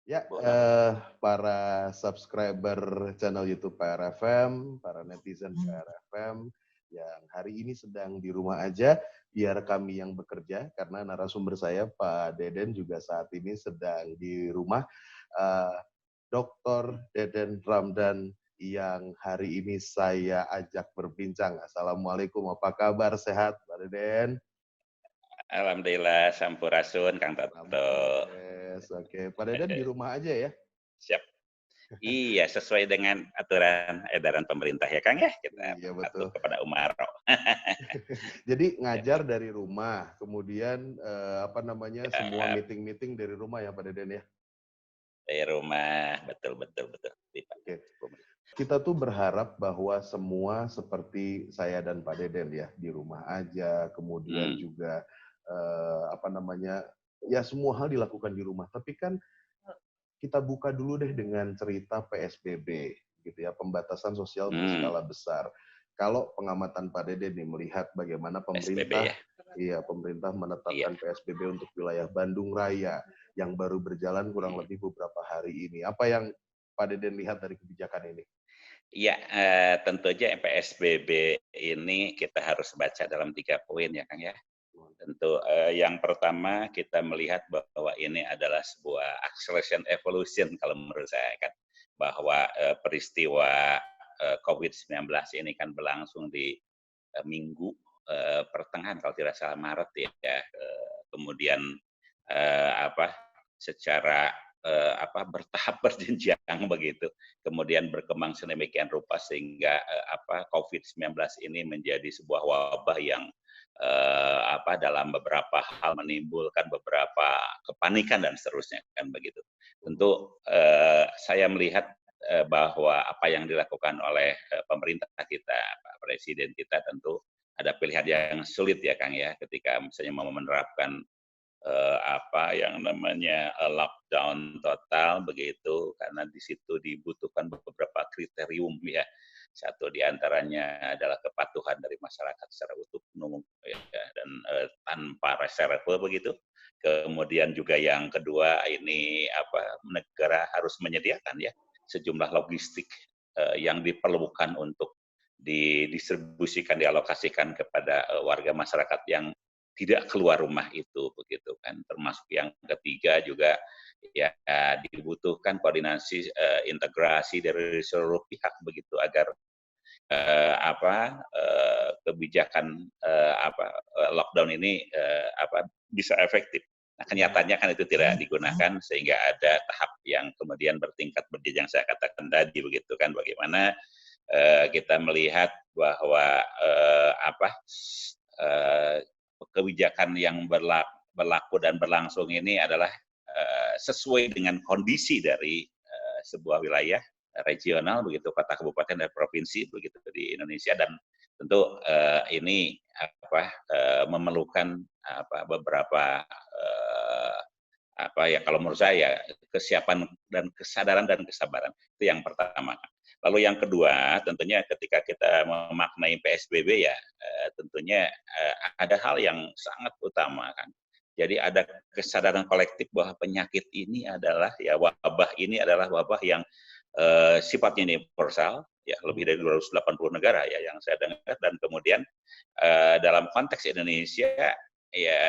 Ya, Boleh. para subscriber channel YouTube PRFM, para netizen PRFM yang hari ini sedang di rumah aja, biar kami yang bekerja, karena narasumber saya, Pak Deden, juga saat ini sedang di rumah. Dr. Deden Ramdan yang hari ini saya ajak berbincang. Assalamualaikum, apa kabar? Sehat, Pak Deden? Alhamdulillah, sampurasun, Kang Toto. Sampurasun. Oke, Pak Deden di rumah aja ya? Siap. Iya, sesuai dengan aturan edaran pemerintah ya, Kang ya. Kita Iya, patuh betul. kepada umaro. Jadi Ya, ngajar dari rumah, kemudian semua ya, meeting-meeting dari rumah ya Pak Deden ya. dari rumah, betul, betul, betul. Oke. Kita tuh berharap bahwa semua seperti saya dan Pak Deden ya di rumah aja, kemudian Hmm, juga ya semua hal dilakukan di rumah. Tapi kan kita buka dulu deh dengan cerita PSBB gitu ya, pembatasan sosial hmm, berskala besar. Kalau pengamatan Pak Dede nih melihat bagaimana SBB ya. pemerintah Iya. menetapkan PSBB untuk wilayah Bandung Raya yang baru berjalan kurang Hmm. lebih beberapa hari ini. Apa yang Pak Dede lihat dari kebijakan ini? Iya, tentu aja PSBB ini kita harus baca dalam 3 poin ya, Kang ya. Tentu, yang pertama kita melihat bahwa ini adalah sebuah acceleration evolution kalau menurut saya kan, bahwa, peristiwa, COVID-19 ini kan berlangsung di, minggu, pertengahan kalau tidak salah Maret ya, kemudian, apa, secara, bertahap berjenjang begitu, kemudian berkembang sedemikian rupa sehingga, COVID-19 ini menjadi sebuah wabah yang dalam beberapa hal menimbulkan beberapa kepanikan dan seterusnya kan begitu. Tentu saya melihat bahwa apa yang dilakukan oleh pemerintah kita, Pak Presiden kita tentu ada pilihan yang sulit ya Kang ya, ketika misalnya mau menerapkan apa yang namanya lockdown total begitu, karena di situ dibutuhkan beberapa kriterium ya. Satu di antaranya adalah kepatuhan dari masyarakat secara utuh penuh ya, dan tanpa reserve begitu. Kemudian juga yang kedua ini negara harus menyediakan ya sejumlah logistik yang diperlukan untuk didistribusikan, dialokasikan kepada warga masyarakat yang tidak keluar rumah itu begitu kan. Termasuk yang ketiga juga ya dibutuhkan koordinasi integrasi dari seluruh pihak begitu agar kebijakan lockdown ini bisa efektif. Nah, kenyataannya kan itu tidak digunakan sehingga ada tahap yang kemudian bertingkat berjenjang saya katakan tadi begitu kan, bagaimana kita melihat bahwa kebijakan yang berlaku dan berlangsung ini adalah sesuai dengan kondisi dari sebuah wilayah regional begitu, kota, kabupaten, dan provinsi begitu di Indonesia, dan tentu ini memerlukan beberapa kalau menurut saya kesiapan dan kesadaran dan kesabaran itu yang pertama. Lalu yang kedua tentunya ketika kita memaknai PSBB ya tentunya ada hal yang sangat utama kan. Jadi ada kesadaran kolektif bahwa penyakit ini adalah ya wabah ini adalah wabah yang sifatnya universal ya, lebih dari 280 negara ya yang saya dengar, dan kemudian dalam konteks Indonesia ya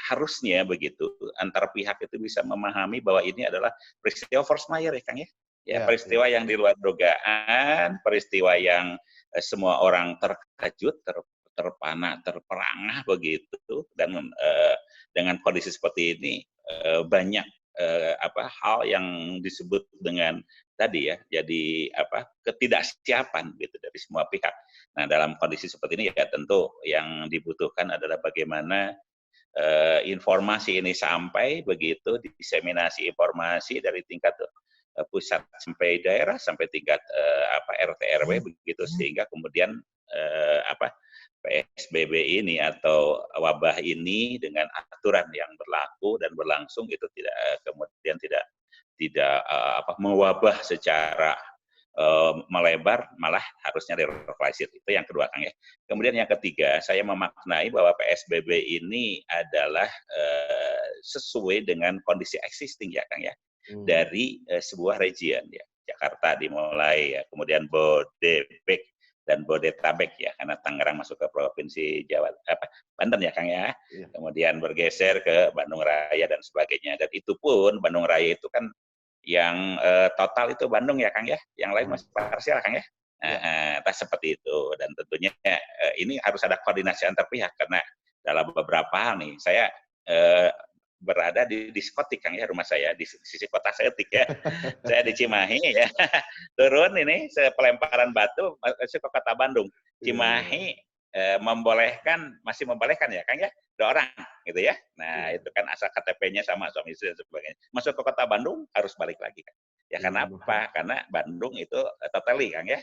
harusnya begitu antar pihak itu bisa memahami bahwa ini adalah peristiwa force majeure ya Kang ya. Ya, Ya, ya. peristiwa yang di luar dugaan, peristiwa yang semua orang terkejut, terpana, terperangah begitu, dan dengan kondisi seperti ini banyak hal yang disebut dengan tadi ya, jadi ketidaksiapan gitu dari semua pihak. Nah, dalam kondisi seperti ini ya tentu yang dibutuhkan adalah bagaimana informasi ini sampai begitu, diseminasi informasi dari tingkat pusat sampai daerah sampai tingkat RT RW begitu, sehingga kemudian PSBB ini atau wabah ini dengan aturan yang berlaku dan berlangsung itu tidak kemudian tidak mewabah secara melebar, malah harusnya direvisi. Itu yang kedua Kang ya. Kemudian yang ketiga, saya memaknai bahwa PSBB ini adalah sesuai dengan kondisi existing ya Kang ya. dari sebuah region ya. Jakarta dimulai ya, kemudian Bodebek dan Bodetabek ya, karena Tangerang masuk ke provinsi Banten ya Kang ya. Iya. Kemudian bergeser ke Bandung Raya dan sebagainya. Dan itu pun Bandung Raya itu kan yang total itu Bandung ya Kang ya, yang lain masih parsial Kang ya. Nah, seperti itu. Dan tentunya ini harus ada koordinasi antar pihak karena dalam beberapa hal nih, saya berada di diskotik Kang ya, rumah saya di sisi kota Setik ya. Saya di Cimahi ya. Turun ini pelemparan batu masuk ke kota Bandung. Cimahi masih membolehkan ya Kang ya, 2 orang gitu ya. Nah, itu kan asal KTP-nya sama suami istri dan sebagainya. Masuk ke kota Bandung harus balik lagi kan. Ya karena apa? Karena Bandung itu totally Kang ya.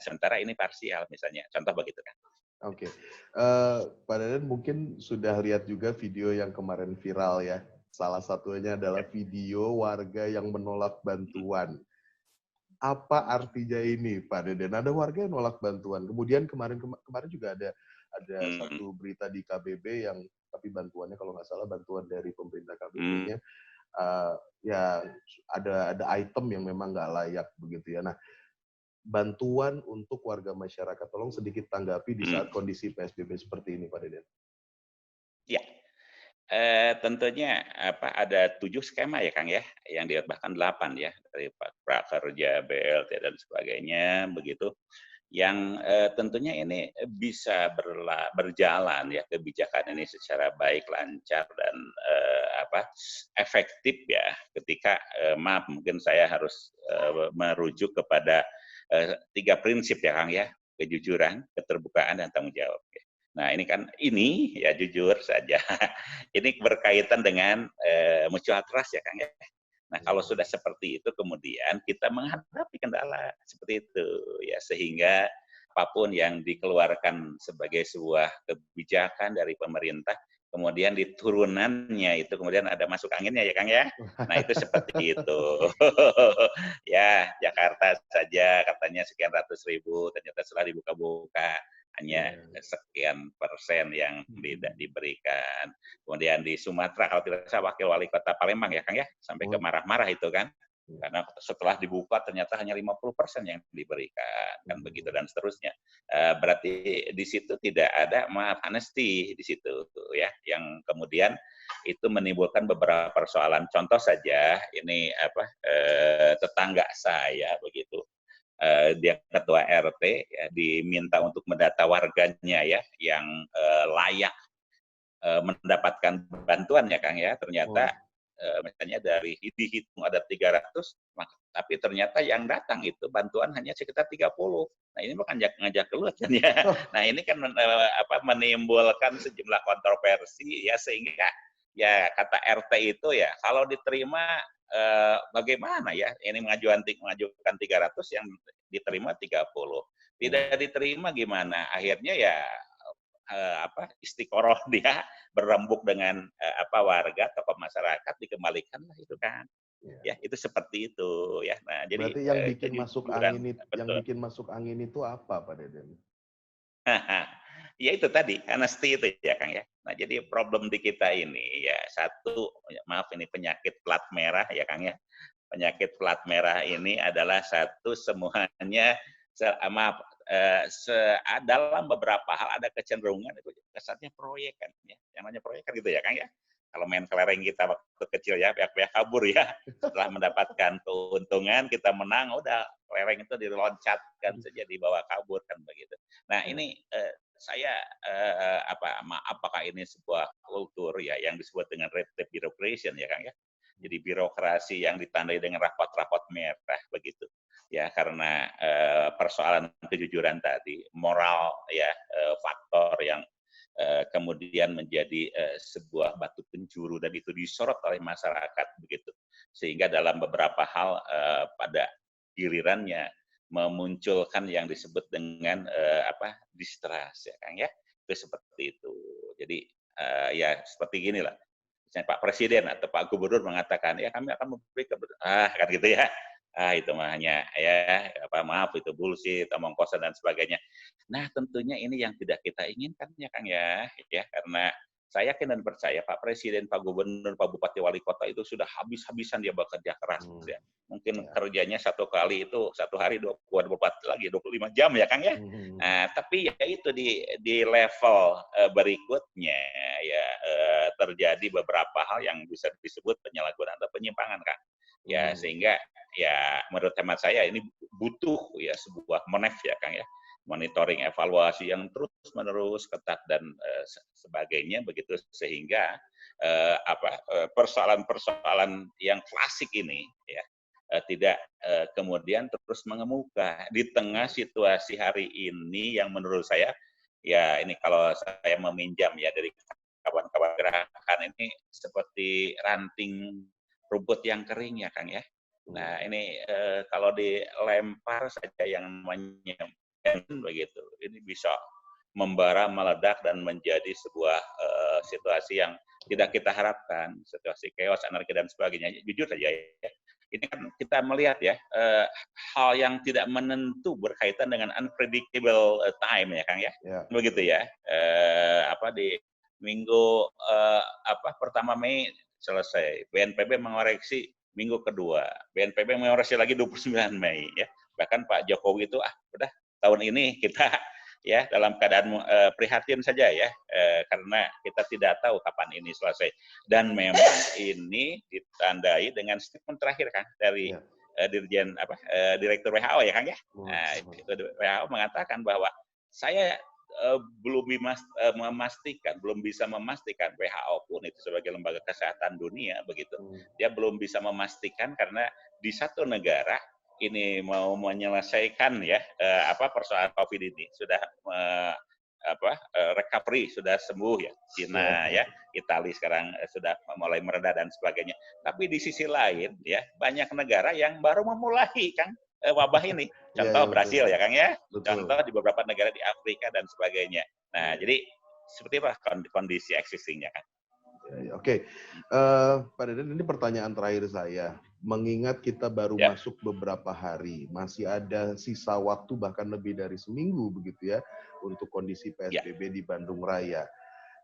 Sementara ini parsial misalnya. Contoh begitu kan. Oke, Pak Dadan mungkin sudah lihat juga video yang kemarin viral ya. Salah satunya adalah video warga yang menolak bantuan. Apa artinya ini, Pak Dadan? Ada warga yang menolak bantuan. Kemudian kemarin juga ada satu berita di KBB yang tapi bantuannya kalau nggak salah bantuan dari pemerintah KBB-nya ya ada item yang memang nggak layak begitu ya. Nah, bantuan untuk warga masyarakat. Tolong sedikit tanggapi di saat kondisi PSBB seperti ini, Pak Deden. Ya, tentunya ada 7 skema ya Kang ya, yang bahkan 8 ya dari Prakerja, BLT dan sebagainya begitu. Yang tentunya ini bisa berjalan ya kebijakan ini secara baik, lancar dan efektif ya ketika maaf mungkin saya harus merujuk kepada 3 prinsip ya Kang ya, kejujuran, keterbukaan dan tanggung jawab ya. Nah, ini ya jujur saja, ini berkaitan dengan mutual trust ya Kang ya. Nah, kalau sudah seperti itu kemudian kita menghadapi kendala seperti itu ya sehingga apapun yang dikeluarkan sebagai sebuah kebijakan dari pemerintah kemudian di turunannya itu kemudian ada masuk anginnya ya Kang ya. Nah, itu seperti itu. Ya, Jakarta saja katanya sekian ratus ribu, ternyata setelah dibuka-buka hanya sekian persen yang diberikan. Kemudian di Sumatera, kalau tidak salah wakil wali kota Palembang ya Kang ya, sampai ke marah-marah itu kan. Karena setelah dibuka ternyata hanya 50% yang diberikan, kan begitu dan seterusnya. Berarti di situ tidak ada amnesti di situ ya, yang kemudian itu menimbulkan beberapa persoalan. Contoh saja, ini tetangga saya begitu. Dia ketua RT ya, diminta untuk mendata warganya ya yang layak mendapatkan bantuan ya Kang ya. Ternyata misalnya dari dihitung ada 300, tapi ternyata yang datang itu bantuan hanya sekitar 30. Nah, ini bukan ngajak keluar kan ya. Nah, ini kan menimbulkan sejumlah kontroversi ya sehingga ya kata RT itu ya kalau diterima bagaimana ya ini mengajukan 300 yang diterima 30. Tidak diterima gimana? Akhirnya ya istiqoroh dia berembuk dengan warga tokoh masyarakat dikembalikan lah itu kan ya itu seperti itu ya. Nah, jadi berarti yang bikin masuk angin itu apa, Pak Deden? Ya itu tadi amnesti itu ya Kang ya. Nah, jadi problem di kita ini ya satu maaf ini penyakit plat merah ya Kang ya. Penyakit plat merah ini adalah satu semuanya dalam beberapa hal ada kecenderungan itu kesannya proyek kan ya. Yang namanya proyek kan gitu ya Kang ya. Kalau main kelereng kita waktu kecil ya pihak-pihak kabur ya. Setelah mendapatkan keuntungan kita menang udah kelereng itu diloncatkan saja dibawa kabur kan begitu. Nah, ini saya apakah ini sebuah kultur ya yang disebut dengan red tape bureaucracy ya Kang ya. Jadi birokrasi yang ditandai dengan rapot-rapot merah begitu. Ya karena persoalan kejujuran tadi, moral ya faktor yang kemudian menjadi sebuah batu penjuru dan itu disorot oleh masyarakat begitu. Sehingga dalam beberapa hal pada gilirannya memunculkan yang disebut dengan distrust ya Kang ya. Itu seperti itu. Jadi ya seperti gini lah. Misalnya Pak Presiden atau Pak Gubernur mengatakan ya kami akan memberi kan gitu ya. Itu mah hanya ya maaf itu bullshit, omong kosong dan sebagainya. Nah, tentunya ini yang tidak kita inginkan ya Kang ya karena saya yakin dan percaya Pak Presiden, Pak Gubernur, Pak Bupati, Wali Kota itu sudah habis-habisan dia bekerja keras ya. Mungkin kerjanya satu kali itu satu hari 24 lagi 25 jam ya Kang ya. Nah, tapi ya itu di level berikutnya ya terjadi beberapa hal yang bisa disebut penyalahgunaan atau penyimpangan Kang. Ya sehingga ya menurut hemat saya ini butuh ya sebuah monef ya Kang ya. Monitoring evaluasi yang terus-menerus ketat dan sebagainya begitu sehingga persoalan-persoalan yang klasik ini ya tidak kemudian terus mengemuka di tengah situasi hari ini yang menurut saya ya ini kalau saya meminjam ya dari kawan-kawan gerakan ini seperti ranting rumput yang kering ya Kang ya. Nah ini kalau dilempar saja yang namanya begitu, ini bisa membara, meledak dan menjadi sebuah situasi yang tidak kita harapkan, situasi chaos, anarki dan sebagainya. Jujur saja ya, ini kan kita melihat ya hal yang tidak menentu berkaitan dengan unpredictable time ya Kang ya, begitu ya. Di minggu pertama Mei selesai, BNPB mengoreksi minggu kedua, BNPB mengoreksi lagi 29 Mei ya. Bahkan Pak Jokowi itu udah tahun ini kita ya dalam keadaan prihatin saja ya karena kita tidak tahu kapan ini selesai dan memang ini ditandai dengan statement terakhir kan dari Dirjen Direktur WHO ya Kang ya. Nah, itu WHO mengatakan bahwa saya belum bisa memastikan WHO pun itu sebagai lembaga kesehatan dunia begitu. Dia belum bisa memastikan karena di satu negara ini mau menyelesaikan ya persoalan COVID ini sudah recovery sudah sembuh ya Cina ya Italia sekarang sudah mulai mereda dan sebagainya. Tapi di sisi lain ya banyak negara yang baru memulai Kang wabah ini. Contoh Brasil ya Kang ya. Contoh di beberapa negara di Afrika dan sebagainya. Nah jadi seperti apa kondisi existingnya Kang? Oke, Pak Deden, ini pertanyaan terakhir saya. Mengingat kita baru masuk beberapa hari, masih ada sisa waktu bahkan lebih dari seminggu begitu ya untuk kondisi PSBB di Bandung Raya.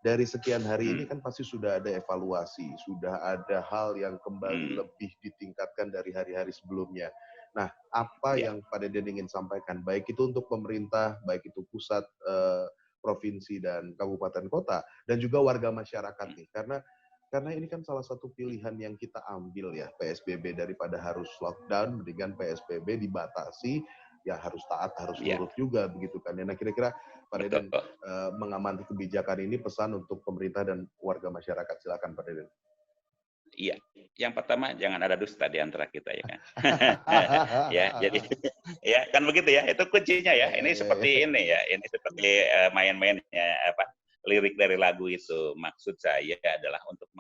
Dari sekian hari ini kan pasti sudah ada evaluasi, sudah ada hal yang kembali lebih ditingkatkan dari hari-hari sebelumnya. Nah, apa yang Pak Deden ingin sampaikan, baik itu untuk pemerintah, baik itu pusat, provinsi dan kabupaten kota, dan juga warga masyarakat nih, karena ini kan salah satu pilihan yang kita ambil ya, PSBB daripada harus lockdown, mendingan PSBB dibatasi, ya harus taat, harus nurut juga begitu kan. Nah kira-kira Pak Deden mengamati kebijakan ini, pesan untuk pemerintah dan warga masyarakat, silakan Pak Deden. Iya, yang pertama jangan ada dusta di antara kita ya kan. Ya, jadi ya kan begitu ya, itu kuncinya ya. Ini seperti ini ya, ini seperti main-mainnya lirik dari lagu itu. Maksud saya adalah untuk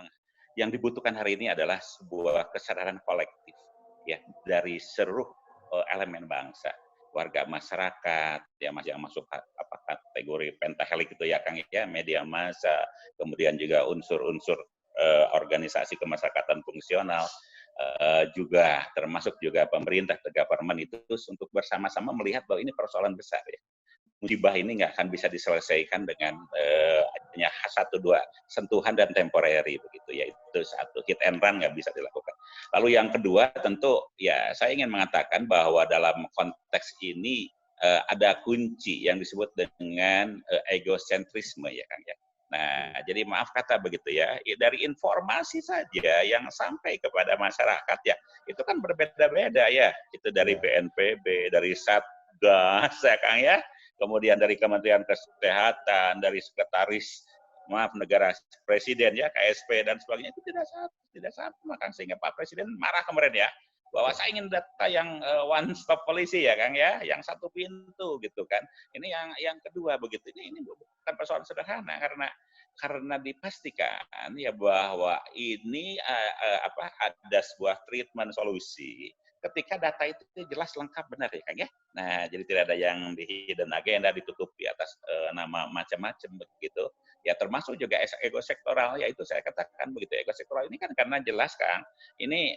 yang dibutuhkan hari ini adalah sebuah kesadaran kolektif ya dari seluruh elemen bangsa, warga masyarakat ya yang masuk kategori pentahelik itu ya Kang ya, media massa, kemudian juga unsur-unsur organisasi kemasyarakatan fungsional juga termasuk juga pemerintah, government itu untuk bersama-sama melihat bahwa ini persoalan besar ya. Musibah ini nggak akan bisa diselesaikan dengan hanya satu dua sentuhan dan temporary begitu ya, itu satu, hit and run nggak bisa dilakukan. Lalu yang kedua tentu ya saya ingin mengatakan bahwa dalam konteks ini ada kunci yang disebut dengan egosentrisme ya Kang ya. Nah, jadi maaf kata begitu ya, dari informasi saja yang sampai kepada masyarakat ya, itu kan berbeda-beda ya, itu dari BNPB, dari Satgas ya Kang ya, kemudian dari Kementerian Kesehatan, dari Sekretaris Negara Presiden ya, KSP dan sebagainya, itu tidak sama Kang, sehingga Pak Presiden marah kemarin ya, bahwa saya ingin data yang one stop policy ya Kang ya, yang satu pintu gitu kan. Ini yang kedua begitu. Ini bukan persoalan sederhana karena dipastikan ya bahwa ini ada sebuah treatment solusi ketika data itu jelas lengkap benar ya Kang ya. Nah, jadi tidak ada yang di hidden agenda ditutupi atas nama macam-macam begitu. Ya termasuk juga ego sektoral, ya itu saya katakan begitu. Ego sektoral ini kan karena jelas Kang, ini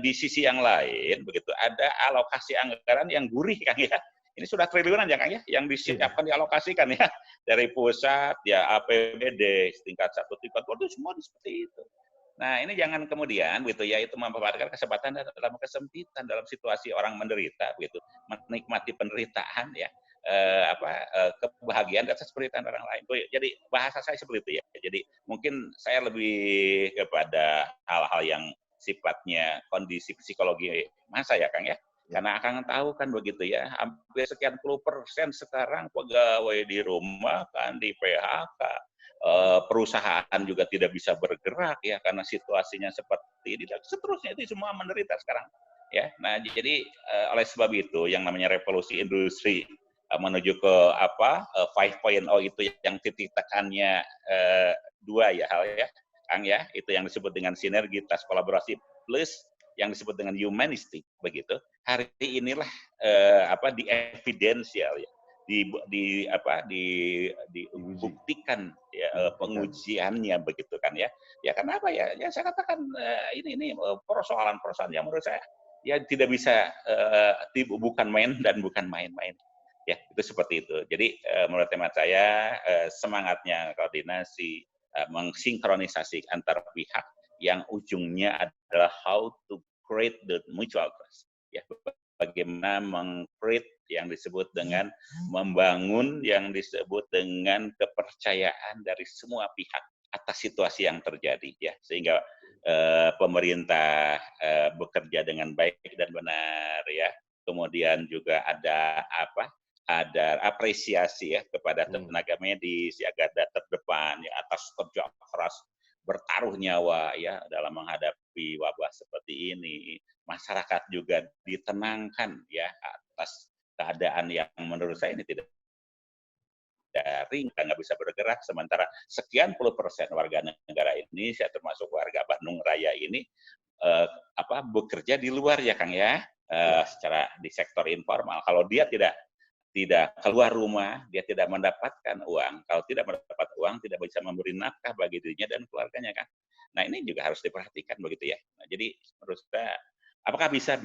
di sisi yang lain begitu ada alokasi anggaran yang gurih Kang ya. Ini sudah triliunan ya Kang ya, yang disiapkan dialokasikan ya dari pusat ya APBD tingkat 1, tingkat 2 itu semua seperti itu. Nah, ini jangan kemudian gitu ya, itu memanfaatkan kesempatan dalam kesempitan, dalam situasi orang menderita begitu, menikmati penderitaan ya, kebahagiaan atas penderitaan orang lain. Jadi bahasa saya seperti itu ya. Jadi mungkin saya lebih kepada hal-hal yang sifatnya kondisi psikologi masa ya Kang ya. Karena Akang tahu kan begitu ya, hampir sekian % sekarang pegawai di rumah kan di PHK, perusahaan juga tidak bisa bergerak ya karena situasinya seperti ini dan seterusnya, itu semua menderita sekarang ya. Nah, jadi oleh sebab itu yang namanya revolusi industri menuju ke 5.0 itu yang titik tekannya dua ya hal ya Kang ya, itu yang disebut dengan sinergitas kolaborasi plus yang disebut dengan humanistik begitu. Hari inilah di evidensial ya, dibuktikan ya, pengujiannya begitu kan ya. Ya kenapa ya? Ya saya katakan ini persoalan-persoalan yang menurut saya ya tidak bisa bukan main dan bukan main-main. Ya, itu seperti itu. Jadi menurut teman saya semangatnya koordinasi mensinkronisasi antar pihak yang ujungnya adalah how to create the mutual trust. Ya, bagaimana meng-create yang disebut dengan membangun yang disebut dengan kepercayaan dari semua pihak atas situasi yang terjadi ya, sehingga pemerintah bekerja dengan baik dan benar ya. Kemudian juga ada apresiasi ya kepada tenaga medis ya, garda terdepan ya atas kerja keras bertaruh nyawa ya dalam menghadapi wabah seperti ini. Masyarakat juga ditenangkan ya atas keadaan yang menurut saya ini tidak daring, nggak bisa bergerak, sementara sekian % warga negara Indonesia termasuk warga Bandung Raya ini bekerja di luar ya Kang ya, secara di sektor informal. Kalau dia tidak keluar rumah, dia tidak mendapatkan uang. Kalau tidak mendapat uang, tidak bisa memberi nafkah bagi dirinya dan keluarganya kan. Nah ini juga harus diperhatikan begitu ya. Nah, jadi menurut saya, apakah bisa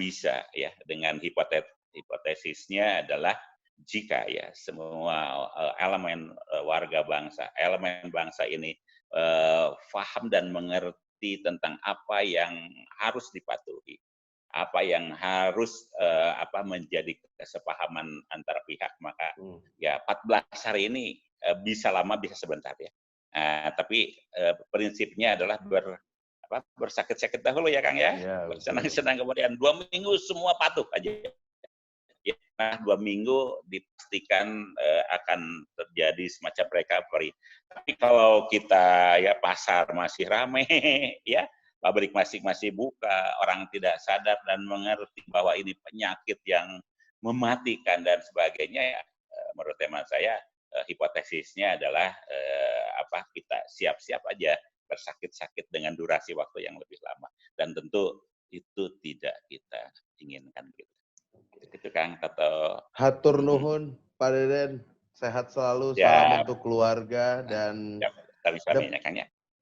ya dengan hipotesisnya adalah jika ya semua elemen warga bangsa, elemen bangsa ini paham dan mengerti tentang apa yang harus dipatuhi, apa yang harus menjadi kesepahaman antara pihak, maka ya 14 hari ini bisa lama bisa sebentar ya. Tapi prinsipnya adalah bersakit-sakit dahulu ya Kang ya, bersenang-senang kemudian 2 minggu semua patuh aja. Ya, nah 2 minggu dipastikan akan terjadi semacam recovery. Tapi kalau kita ya pasar masih ramai ya, pabrik masih buka, orang tidak sadar dan mengerti bahwa ini penyakit yang mematikan dan sebagainya ya, menurut teman saya hipotesisnya adalah kita siap-siap aja bersakit-sakit dengan durasi waktu yang lebih lama, dan tentu itu tidak kita inginkan gitu. Gitu Kang atau hatur nuhun Pak Deden, sehat selalu, salam untuk keluarga dan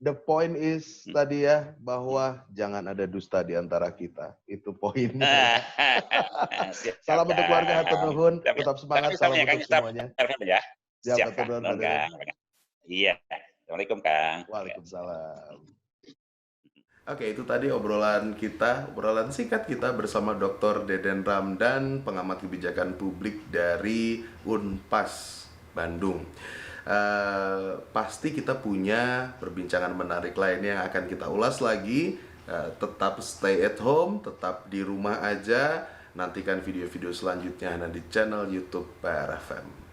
the point is tadi ya, bahwa jangan ada dusta di antara kita. Itu poinnya. Salam untuk keluarga, hatur nuhun, tetap semangat, salam untuk semuanya. Siap, Kang. Iya. Assalamualaikum, Kang. Waalaikumsalam. Oke, itu tadi obrolan singkat kita bersama Dr. Deden Ramdan, pengamat kebijakan publik dari Unpas Bandung. Pasti kita punya perbincangan menarik lainnya yang akan kita ulas lagi. Tetap stay at home, tetap di rumah aja. Nantikan video-video selanjutnya di channel YouTube PRFM.